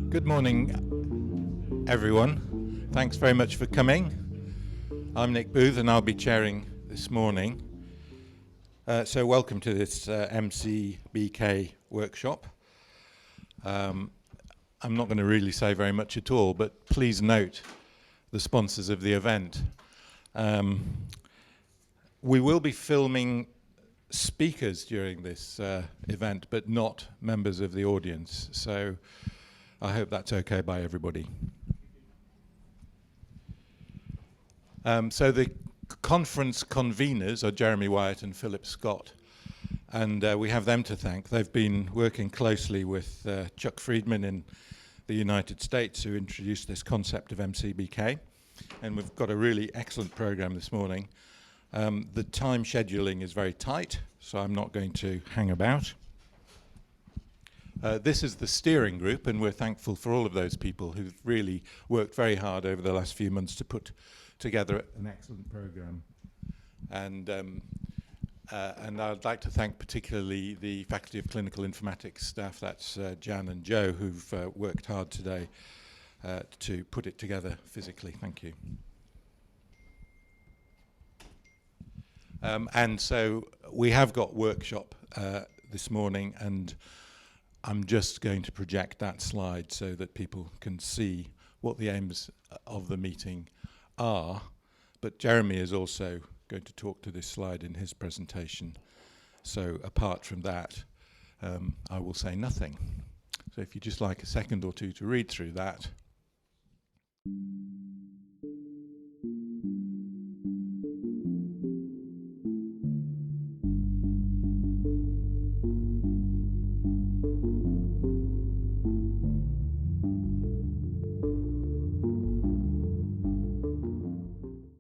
Good morning, everyone. Thanks very much for coming. I'm Nick Booth, and I'll be chairing this morning. So welcome to this MCBK workshop. I'm not going to really say very much at all, but please note the sponsors of the event. We will be filming speakers during this event, but not members of the audience. So I hope that's okay by everybody. So the conference conveners are Jeremy Wyatt and Philip Scott, and we have them to thank. They've been working closely with Chuck Friedman in the United States, who introduced this concept of MCBK, and we've got a really excellent program this morning. The time scheduling is very tight, so I'm not going to hang about. This is the steering group, and we're thankful for all of those people who've really worked very hard over the last few months to put together an excellent program. And I'd like to thank particularly the Faculty of Clinical Informatics staff, that's Jan and Joe, who've worked hard today to put it together physically. Thank you. And so we have got workshop this morning, and I'm just going to project that slide so that people can see what the aims of the meeting are. But Jeremy is also going to talk to this slide in his presentation. So apart from that, I will say nothing. So if you'd just like a second or two to read through that.